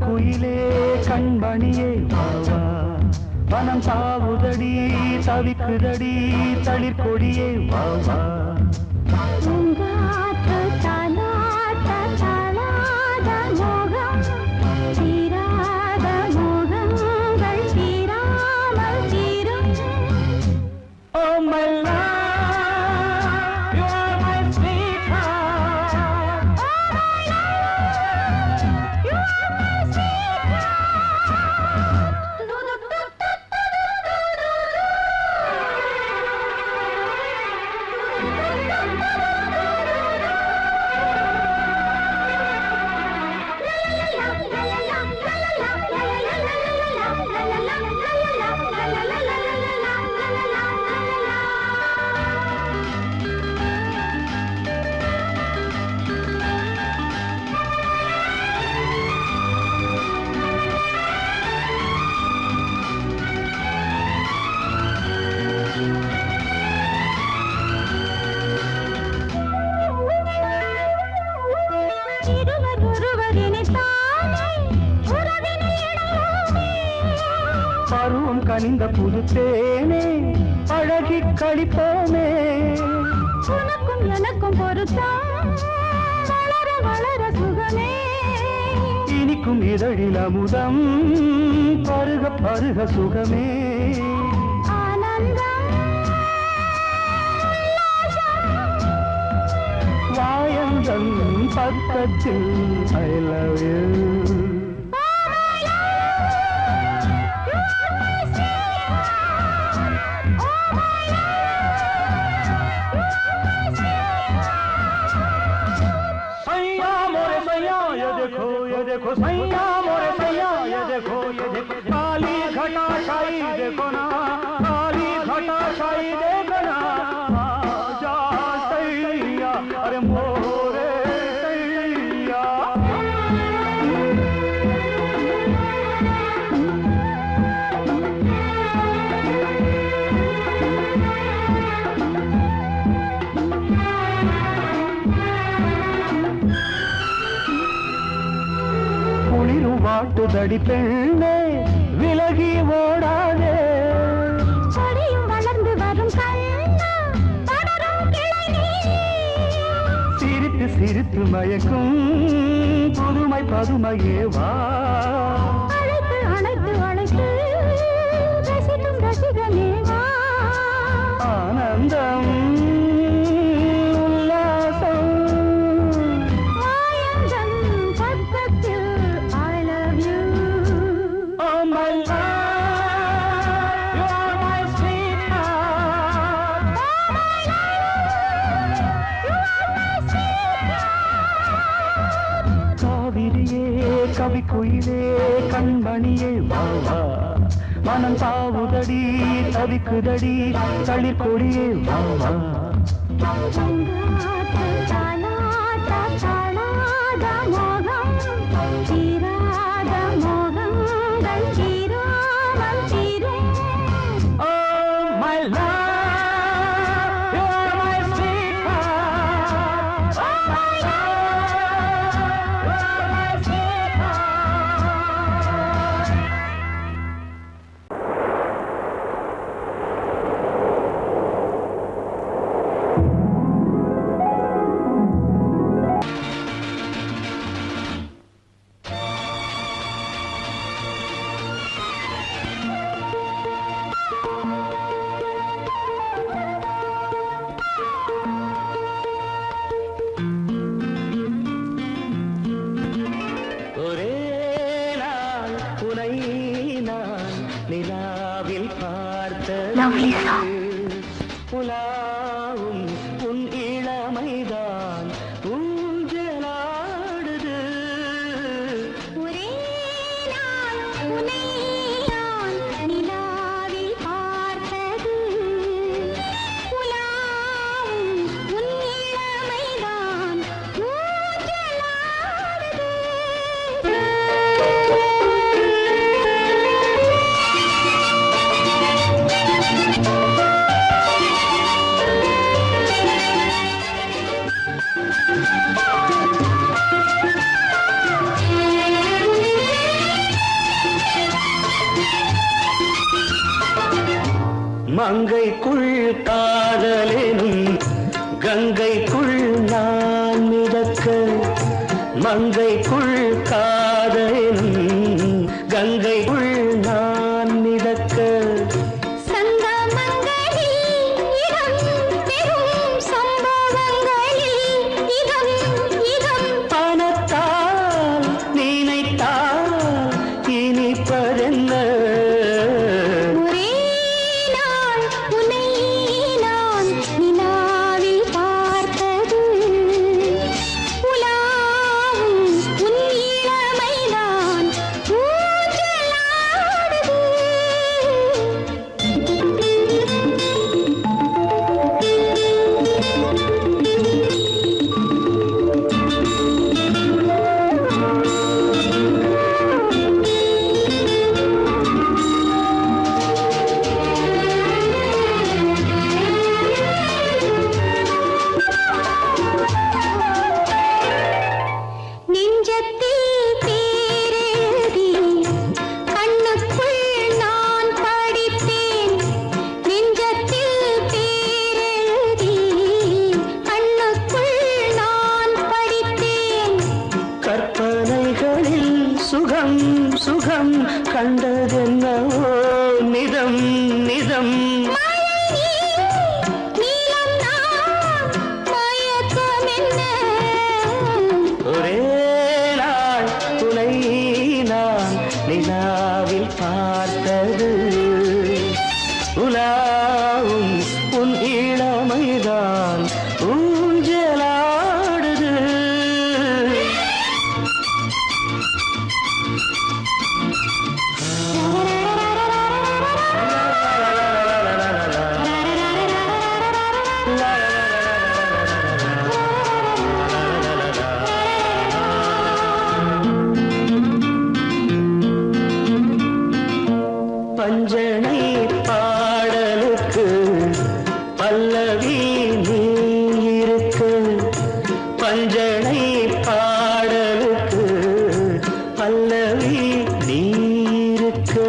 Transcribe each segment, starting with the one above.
குயிலே கண்மணியே வாவா வனம் தாவுதடி தவிக்குதடி தளிர்கொடியே வாவா பருவம் கனிந்த புதுத்தேனே அழகி கழிப்போமே உனக்கும் எனக்கும் பொருத்தம் வளர வளர சுகமே இனிக்கும் இதழில் அமுதம் பருக பருக சுகமே ஆனந்தம் வாயந்தன் பக்கத்தில் I love you देखो सैया मोरे सैया ये देखो काली घटा शाही देखो ना काली घटा शाही देखो ना जा सैया अरे मोरे सैया வாட்டுதடி பெண்ணே விலகி ஓடாதே கொடியும் வளர்ந்து வரும் கண்ணா தொடரும் கிளை நீ சிரித்து சிரித்து மயக்கும் புதுமை பதுமையே வா அழைத்து அழைத்து அழைத்து ரசிக்கும் ரசிகனே வா ஆனந்தம் கவி குயிலே கண்மணியே வாவா மனம் தாவுதடி தவிக்குதடி தளிர்கொடியே வாவா Lovely song. புலாவும் உன் இளமைதான் ஊஞ்சலாடுது ஒரே நாள் உன்னை நான் நிலாவில் பார்த்தது புலாவும் உன் இளமைதான் ஊஞ்சலாடுது மங்கைக்குள் காதலெனும் கங்கைக்குள் நான் மிதக்க மங்கைக்குள் காதலெனும் கங்கைக்குள் நான் மிதக்க பணத்தால் நினைத்தால் இனிப்பதென்ன சுகம் சுகம் கண்டதென்னவோ நிதம் நிதம் ஒரே நாள் துணை நான் நிலாவில் பார்த்தது உலாவும் உன் இளமைதான் ஊஞ்சலாடுது பஞ்சனை பாடலுக்கு பல்லவி நீ இருக்கு பஞ்சனை பாடலுக்கு பல்லவி நீ இருக்கு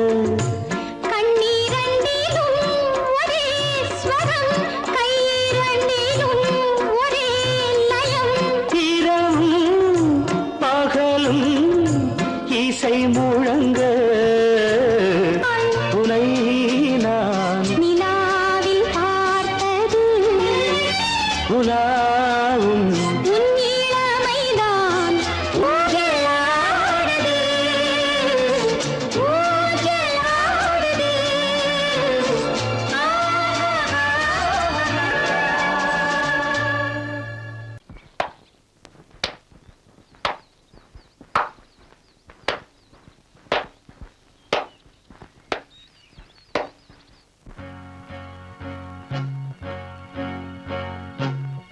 இரவும் பகலும் இசை முழங்க உனை நான் நிலாவில் பார்த்தது உலாவும் உன் இளமைதான் ஊஞ்சலாடுது ஊஞ்சலாடுது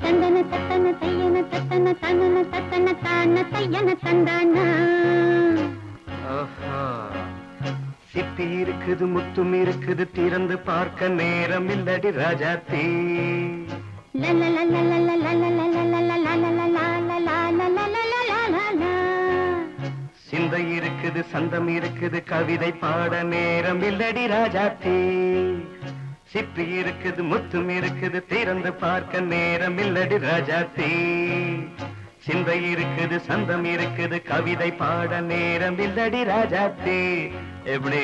தந்தன தத்தன தையன தத்தன தனன தத்தன தான தையன தந்தானா சிப்பி இருக்குது முத்தும் இருக்குது திறந்து பார்க்க நேரம் இல்லடி ராஜாத்தே சிந்தை இருக்குது சந்தம் இருக்குது கவிதை பாட நேரம் இல்லடி ராஜாத்தே சிப்பி இருக்குது முத்தும் இருக்குது திறந்து பார்க்க நேரம் இல்லடி ராஜாத்தே சிந்தை இருக்குது சந்தம் இருக்குது கவிதை பாட நேரம் இல்லடி ராஜாத்தே எப்படி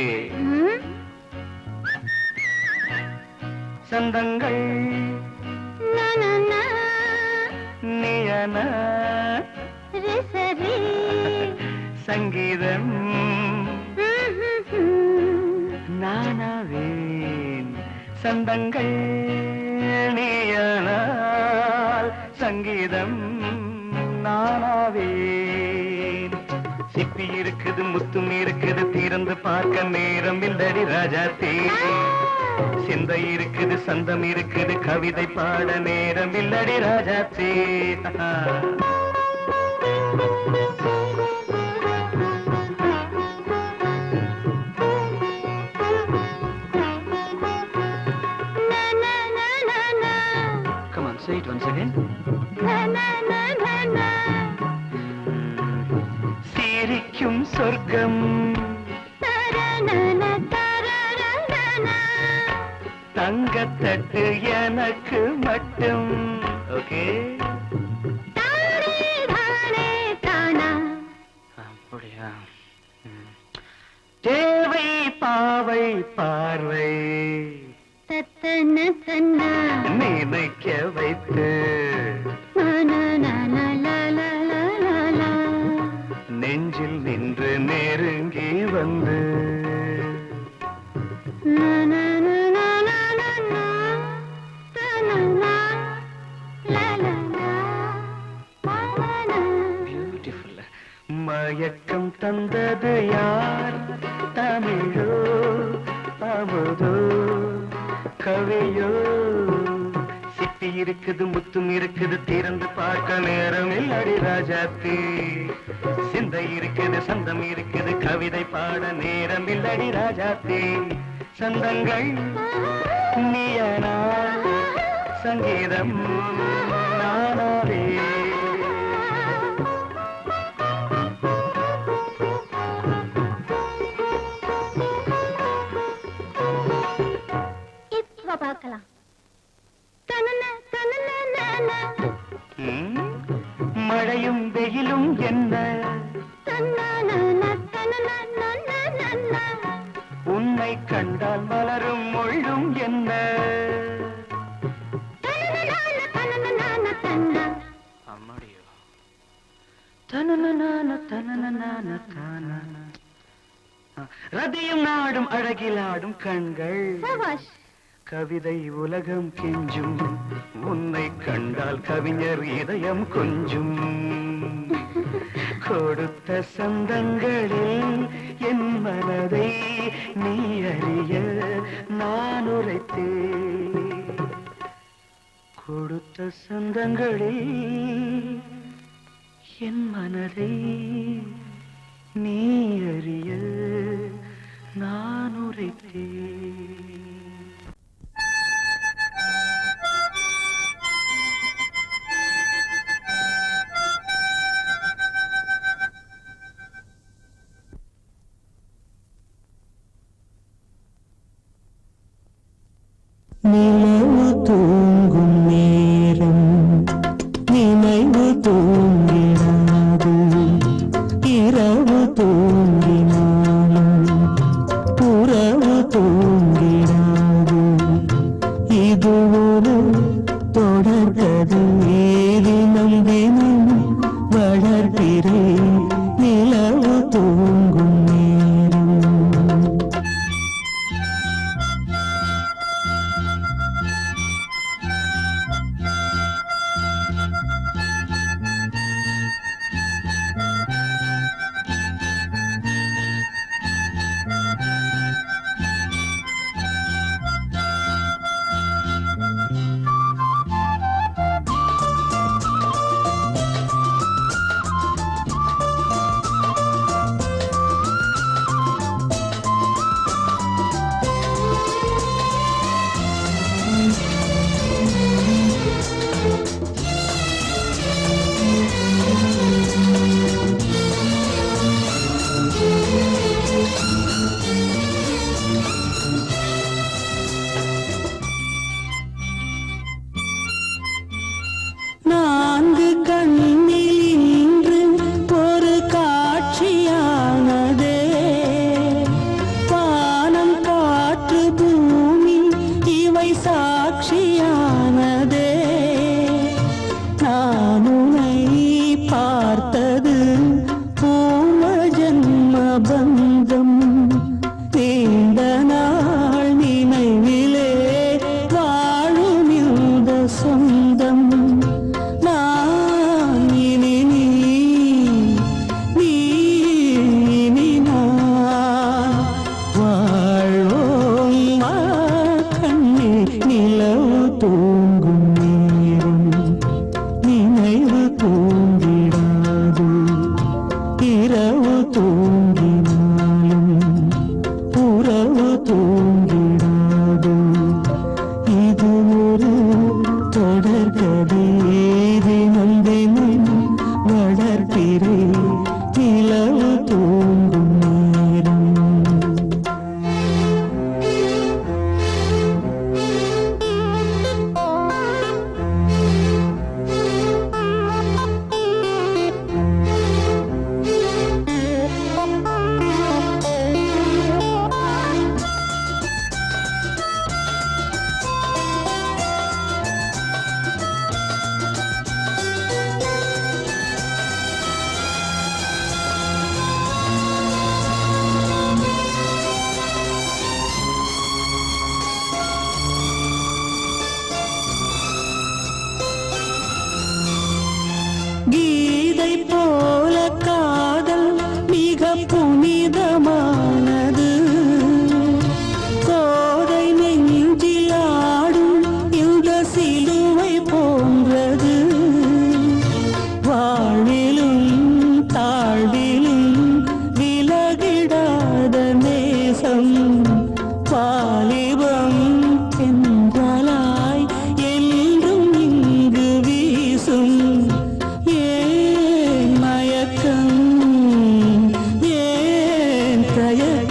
சந்தங்கள் நீயன சங்கீதம் நானாவேன் சந்தங்கள் நீயானால் சங்கீதம் நானாவேன் சிப்பி இருக்குது முத்தும் இருக்குது திறந்து பார்க்க நேரம் இல்லடி ராஜாத்தே சிந்தை இருக்குது சந்தம் இருக்குது கவிதை பாட நேரம் இல்லடி ராஜாத்தே Say it once again. சிரிக்கும் சொர்க்கம் தங்கத்தட்டு எனக்கு மட்டும். ஓகே, தானே தானே தானா. அப்படியா? தேவை பாவை பார்வை தத்தன தன்னா நினைக்க வைத்து நெஞ்சில் நின்று நெருங்கி வந்து பியூட்டிஃபுல். மயக்கம் தந்தது யார்? தமிழோ அமுதோ கவியோ? சிப்பி இருக்குது முத்தும் இருக்குது திறந்து பார்க்க நேரம் இல்லடி ராஜாத்தி. சிந்தை இருக்குது சந்தம் இருக்குது கவிதை பாட நேரம் இல்லடி ராஜாத்தி. சந்தங்கள் நீயனா சங்கீதம் நானாவே. இப்ப பார்க்கலாம். மழையும் வெயிலும் என்ன உன்னை கண்டால் மலரும் மொழியும் என்ன? அம்மாடியோ ரதியும் நாடும் அழகிலாடும் கண்கள் கவிதை உலகம் கெஞ்சும் உன்னை கண்டால் கவிஞர் இதயம் கொஞ்சும். கொடுத்த சந்தங்களில் என் மனதை நீ அறிய நான் உரைத்தேன். கொடுத்த சந்தங்களில் என் மனதை நீ அறிய நான் உரைத்தேன். நிலவு தூங்கும் நேரம் நினைவு தூங்கினாது. இரவு தூங்கினாலும் உறவு தூங்கினாது. இது ஒரு தொடர்கதை தினம் தினம் வளர்கிறேன் நிலவு தூங்கும் நேரம்.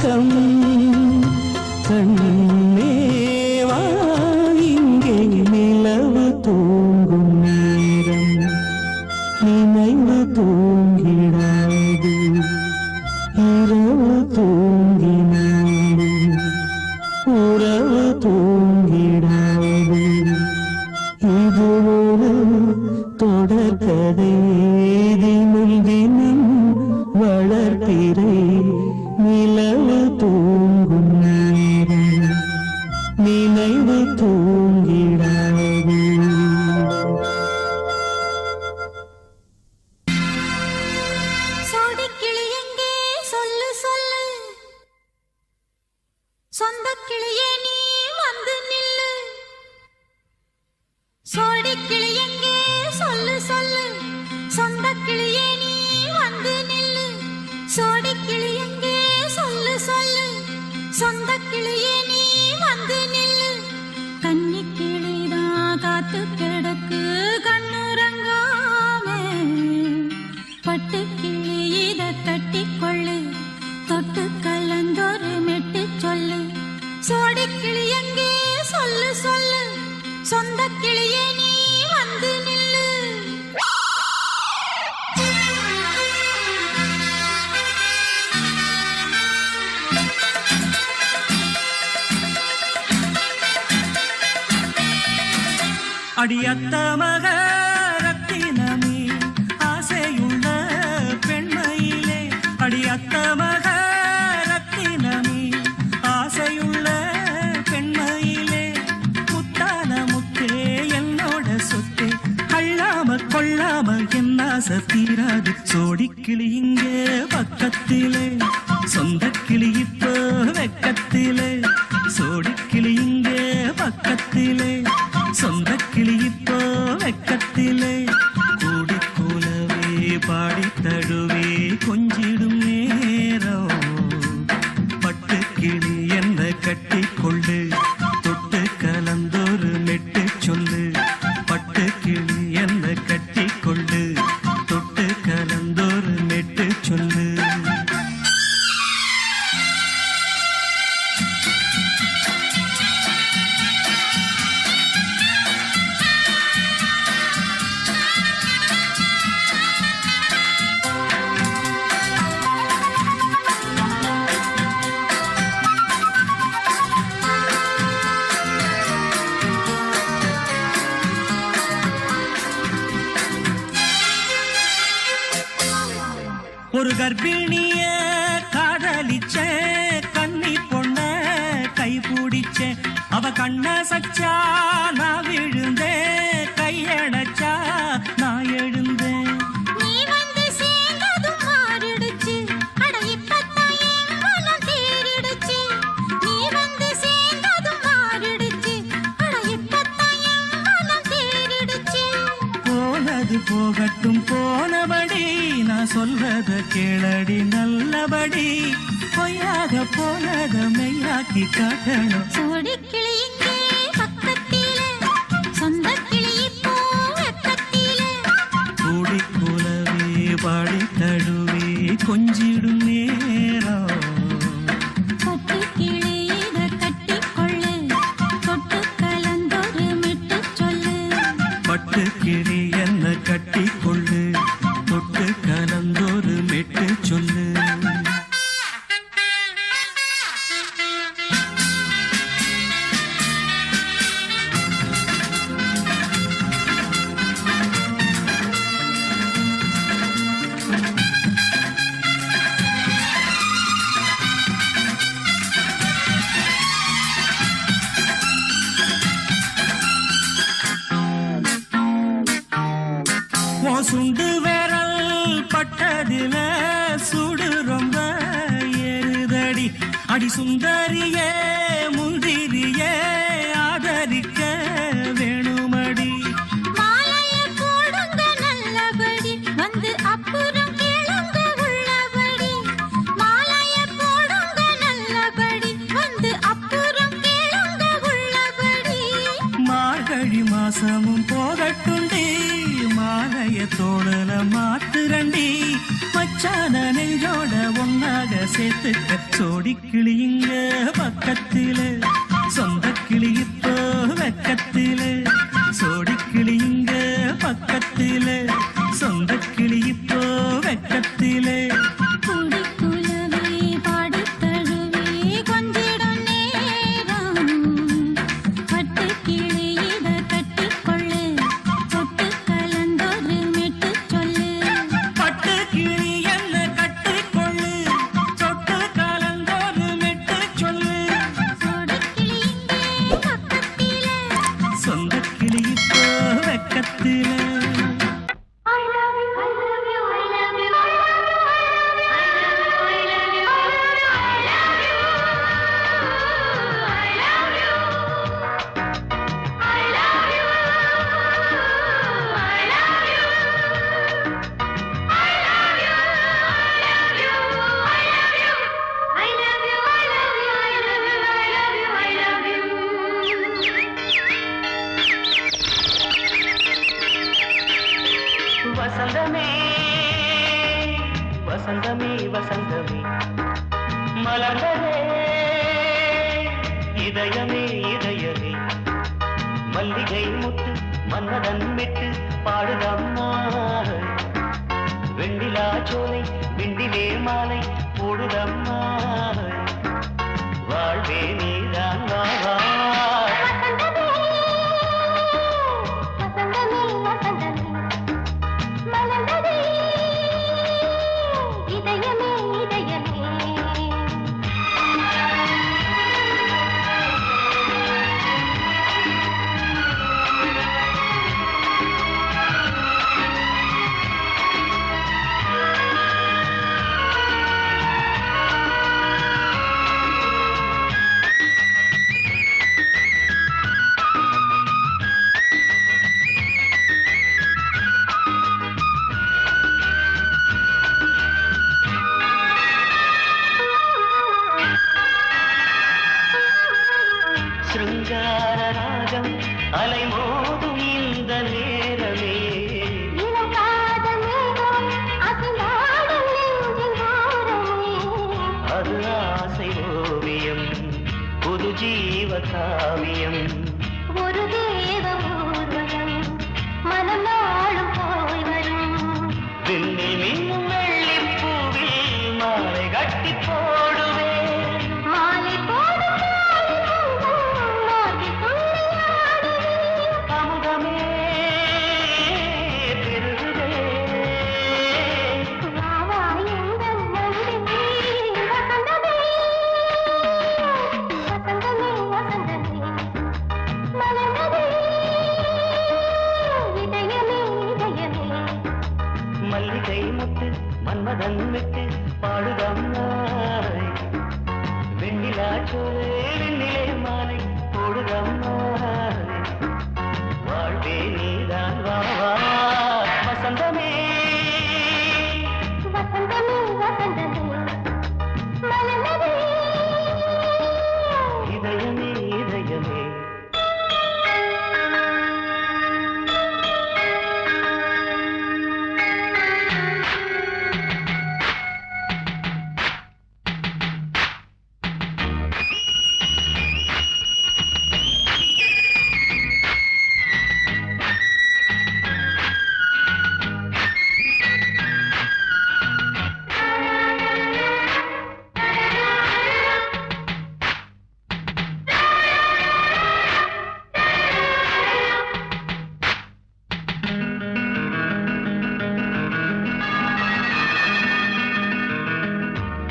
பக்கம் கண்ணேவா இங்கே நிலவு தூங்கும் நேரம் நினைவு தூங்கிடாது இரவு தூங்கினாலும் உறவு தூங்கிடாது இது ஒரு தொடர்கதை தினம் தினம் வளர்த்திரை நிலவு தூங்கும் நேரம் நினைவு தூங்கிடாது சோடிக்கிளி எங்கே சொல்லு சொல்லு சொந்த கிளியே நீ வந்து நில்லு சோடிக்கிளி எங்கே சொல்லு சொல்லு சொந்த கிளியே நீ வந்து நில்லு சோடிக்கிளி எங்கே சொல்லு சொல்லு சொந்த கிளியே நீ வந்து நில்லு கன்னி கிளிதான் காத்து கிடக்கு கண்ணுறங்காம பட்டு கிளி இத கட்டிக்கொள்ளு தொட்டு கலந்தொரு மெட்டு சொல்லு சோடிக்கிளி எங்கே சொல்லு சொல்லு சொந்த கிளியே நீ வந்து நில்லு அடியத்த மக ரத்தினமே ஆசையுள்ள பெண்மையிலே அடியத்த மக ரத்தினமே ஆசையுள்ள பெண்மையிலே முத்தான முத்தே என்னோட சொத்தே அள்ளாம கொள்ளாம என் ஆசை தீராது சோடிக்கிளி இங்கே பக்கத்திலே சொந்த கிளி இப்போ வெக்கத்திலே சோடிக்கிளி இங்கே பக்கத்திலே சொந்த கிளி இப்போ வெக்கத்திலே கூடி கூலவே பாடி தழுவே கொஞ்சிடும் நேரம் பட்டு கிளி என்ன கட்டி கொள்ளு தொட்டு கலந்தொரு மெட்டு சொல்லு பட்டு கிளி என்ன கட்டி கொள்ளு தொட்டு கலந்தொரு மெட்டு சொல்லு ஒரு கர்ப்பிணிய காதலிச்ச கன்னி பொண்ண கை பிடிச்ச அவ கண்ண சச்சா நான் விழுந்தேன் கையடைச்சா நான் எழுந்தேன் நீ வந்து சேர்ந்ததும் மாறிடுச்சு அட இப்பத்தான் என் மனம் தேறிடுச்சு நீ வந்து சேர்ந்ததும் மாறிடுச்சு அட இப்பத்தான் என் மனம் தேறிடுச்சு போனது போகட்டும் போனபடி நான் சொல்றத கேளடி நல்லபடி பொய்யாக போனத மெய்யாக்கி காட்டணும் சோடிக்கிளி இங்கே பக்கத்திலே சொந்த கிளி இப்போ வெக்கத்திலே கூடி கூலவே பாடி தழுவே கொஞ்சிடும் நேரம் பட்டு கிளி இத கட்டிக்கொள்ளு தொட்டு கலந்தொரு மெட்டு சொல்லு பட்டு கிளி என்ன கட்டி கொள்ளு தொட்டு கலந்தொரு மெட்டு சொல்லு சுண்டு விரல் பட்டதில சுடு ரொம்ப ஏறுதடி அடி சுந்தரியே முந்திரியே ஆதரிக்க வேணுமடி மாலைய போடுங்க நல்லபடி வந்து அப்புறம் கேளுங்க உள்ளபடி மாலைய போடுங்க நல்லபடி வந்து அப்புறம் கேளுங்க உள்ளபடி மார்கழி மாசமும் போகட்டுண்டி மாலைய தோழல மாத்துரண்டி மச்சான நெஞ்சோட ஒன்னாக சேர்த்து படுத்துக்க சோடி கிளியுங்க பக்கத்தில சொந்த கிளி இப்போ வெக்கத்தில சோடி கிளியுங்க பக்கத்தில சொந்த கிளி இப்போ வெக்கத்தில குடிக்குலவே பாடித் தழுவி கொஞ்சிடும் நேரம். பட்டுக் கிளியிட கட்டிக்கொள்ளு, தொட்டு கலந்தொரு மெட்டுச் சொல்லு. பட்டு கிளி என்ன கட்டிக்கொள்ளு சொட்டு கலந்தோரு மெட்டு சொல்லு சோடிக் கிளி இங்கே பக்கத்திலே. சொந்த கிளி இப்போ வெக்கத்தில I love you, I love you, I love you, I love you, I love you, I love you, I love you, I love you, I love you, I love you, I love you, I love you, I love you, I love you, I love you, I love you, I love you, I love you. வசந்தமே வசந்தமே வசந்தமே மலர்ந்ததே இதயமே இதயமே மல்லிகை முத்து மன்னதன் மெட்டு பாடுதம்மா வெண்ணிலா சோலை விண்டிலே மாலை போடுதம்மா வாழ்வே நீதான் வா வா வசந்தமே வசந்தமே மலர்ந்ததே இதயமே இதயமே. சிருங்கார ராகம் அலைமோதும் இந்த நேரமே இளம் காதல் மேகம் அசைந்தாடும் நெஞ்சின் ஓரமே. அது ஆசை ஓவியம் புது ஜீவ காவியம் ஒரு தேவ ஊர்வலம் மனம் நாளும் போய் வரும். விண்ணில் மின்னும் வெள்ளிப் பூவில் மாலை கட்டி போடுவேன் மாலை போடும் மாலை துள்ளியாடுவேன். அமுதமே பெருகுதே வா வா எங்கள் நந்தினி. வசந்தமே வசந்தமே வசந்தமே மலர்ந்ததே இதயமே இதயமே. மல்லிகை முத்து மன்மதன் விட்டு பாடுதம்மாய் வெண்ணிலா சோலை வெண்ணிலே மாலை போடுதம்மாய் வாழ்வே நீதான் வா வா வசந்தமே வசந்தமே வசந்தமே மலர்ந்ததே இதயமே இதயமே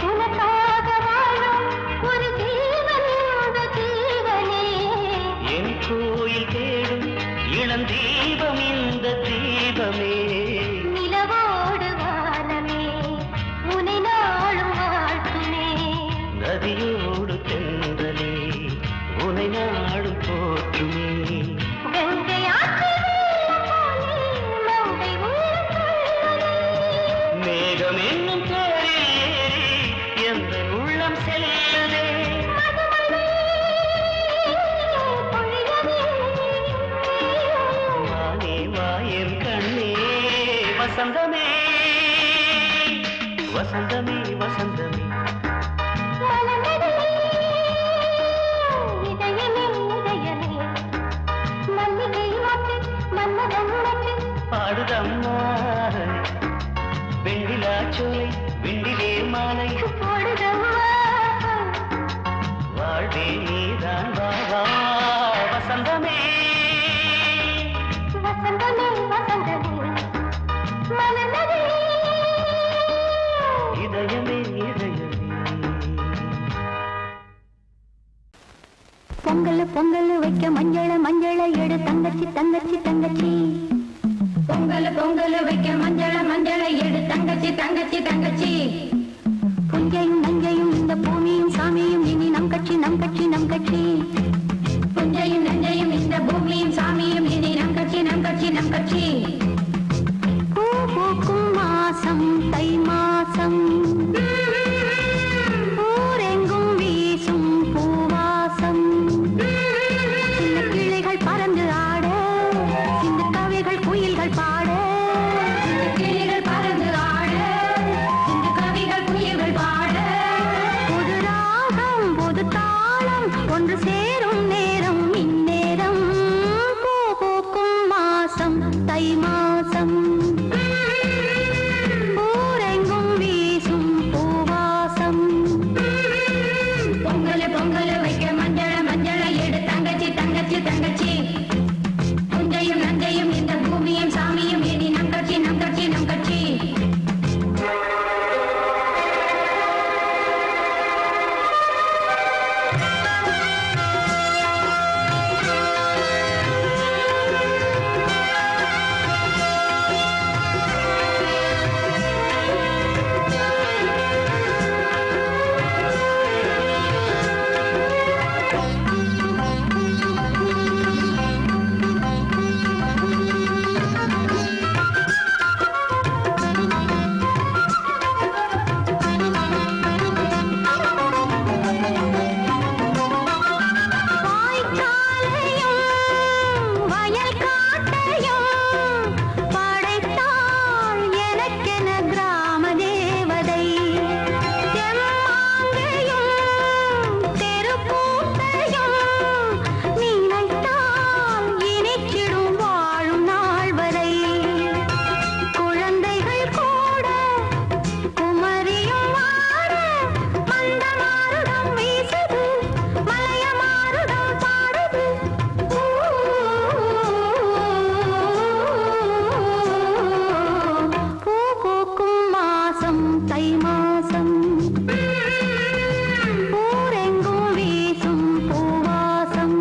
உனக்காக வாழும் ஒரு ஜீவன் இந்த ஜீவனே. என் கோயில் தேடும் இளந்தீபம் இந்த தீபமே நிலவோடு வானமே உனை நாளும் வாழ்த்துமே. நதியோடு தென்றலே உனை நாடும் போற்றுமே கங்கை ஆற்று வெள்ளம் போலே மங்கை உள்ளம் கொள்ளுதே. மேகம் என்னும் பேரில் ஏறி எந்த உள்ளம் செல்லுதே மதுமழை பொழியவே. வானே வாயன் கண்ணே வசந்தமே வசந்தமே வசந்தமே பொங்கல் பொங்கல் வைக்க மஞ்சள மஞ்சள எடு தங்கச்சி தங்கச்சி தங்கச்சி பொங்கல் பொங்கல் வைக்க மஞ்சள மஞ்சள எடு தங்கச்சி தங்கச்சி தங்கச்சி புஞ்சையும் நஞ்சையும் இந்த பூமியும் சாமியும் இனி நம் கட்சி நம் கட்சி நம் கட்சி புஞ்சையும் நஞ்சையும் இந்த பூமியும் சாமியும் இனி நம் கட்சி நம் கட்சி நம் கட்சி பூ பூக்கும் மாசம் தை மாசம் ஊரெங்கும் வீசும் பூவாசம் சின்ன கிளைகள் பறந்து ஆட சின்ன கவிகள் குயில்கள் பாட சின்ன கிளைகள் பறந்து ஆட சின்ன கவிகள் குயில்கள் பாட புது ராகம் புது தாளம் ஒன்று சேரும் நேரம் இந்நேரம் பூ பூக்கும் மாசம் தை மாசம் ஊரெங்கும் வீசும் பூவாசம் பொங்கல் பொங்கல் வைக்க மஞ்சள மஞ்சள எடு தங்கச்சி தங்கச்சி தங்கச்சி புஞ்சையும் நஞ்சையும் இந்த பூமியும் சாமியும் இனி நம் கட்சி நம் கட்சி நம் கட்சி வயல் காட்டையும் படைத்தாள் எனக்கென கிராம தேவதை செம்மாங்கையும் தெருக்கூத்தையும் நினைத்தால் இனிச்சிடும் வாழும் நாள் வரை குழந்தைகள் கூட குமரியும் மாற மந்த மாருடம் வீசுது மலைய மாருடம் பாடுது பூ பூக்கும் மாசம் தை மாசம் ஊரெங்கும் வீசும் பூவாசம்